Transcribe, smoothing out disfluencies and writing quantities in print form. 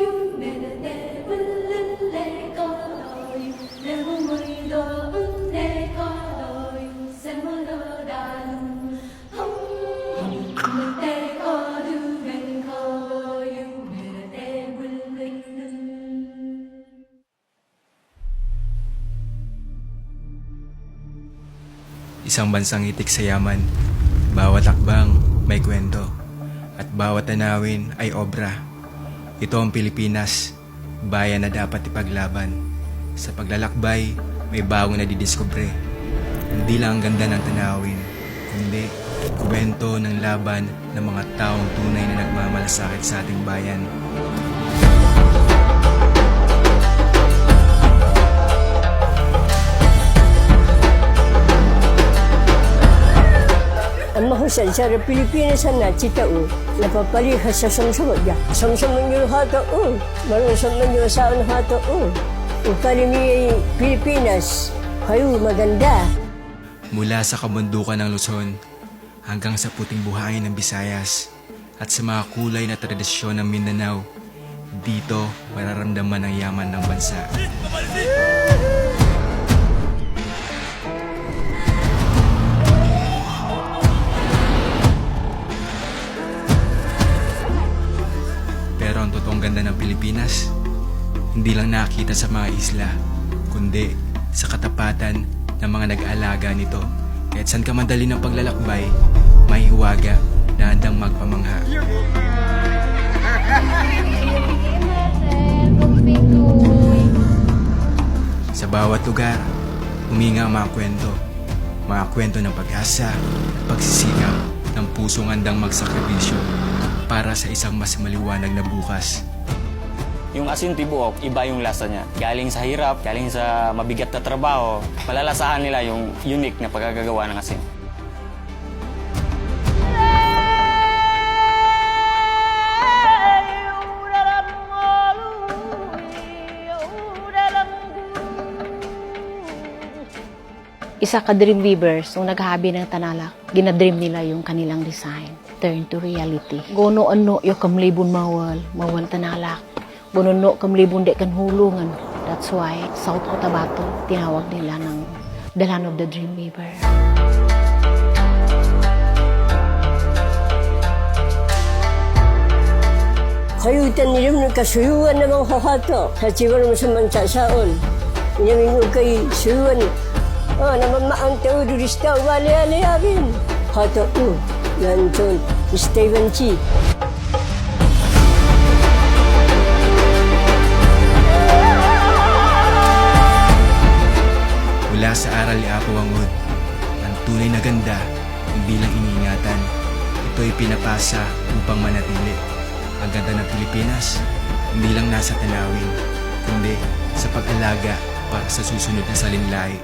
夢で불른 내 걸어요 내 몸을 더운 내 걸어요 새물러라는 내 걸음엔 걸어요 내내 불르는 Isang bansang itik sa yaman, bawat akbang may kwento, at bawat tanawin ay obra. Ito ang Pilipinas, bayan na dapat ipaglaban. Sa paglalakbay, may bagong nadidiskubre. Hindi lang ang ganda ng tanawin, kundi kwento ng laban ng mga taong tunay na nagmamalasakit sa ating bayan. Ang mahusay sa Pilipinas na citao, napapalihas sa samsumod niya. Samsumod niyo hato, marunsamod niyo sa hato, Ang kalimiyay Pilipinas, kayo maganda. Mula sa kabundukan ng Luzon hanggang sa puting buhangin ng Visayas at sa mga kulay na tradisyon ng Mindanao, dito mararamdaman ang yaman ng bansa. Pero ang totoong ganda ng Pilipinas, hindi lang nakita sa mga isla, kundi sa katapatan ng mga nag-aalaga nito. Kahit saan ka madali ng paglalakbay, may hiwaga na handang magpamangha. Sa bawat lugar, huminga ang mga kwento ng pag-asa at pagsisikap ng pusong handang magsakripisyo para sa isang mas maliwanag na bukas. Yung asin tibuok, iba yung lasa niya. Galing sa hirap, galing sa mabigat na trabaho, malalasahan nila yung unique na pagkagagawa ng asin. Isa ka dream weavers, nung naghahabi ng tanalak, ginadream nila yung kanilang design. Turn to reality. Gono ano yung kamlibon mawal tanalak. Gono no kamlibon de kan hulungan. That's why South Cotabato tinawag nila ng the land of the dream weaver. Kayo tanilim ng kasuyuan ng mga hahato. Sa siwal mo sa mansasaon. Inaming kay suyuan. Naman maantaw dulistaw, wali-ali abin. Hato, Lanchon, Steven Chi. Mula sa aral ni Apo Wangud, ang tunay na ganda, hindi lang iniingatan. Ito'y pinapasa upang manatili. Ang ganda ng Pilipinas, hindi lang nasa tanawin, kundi sa pag-alaga para sa susunod na salinlay.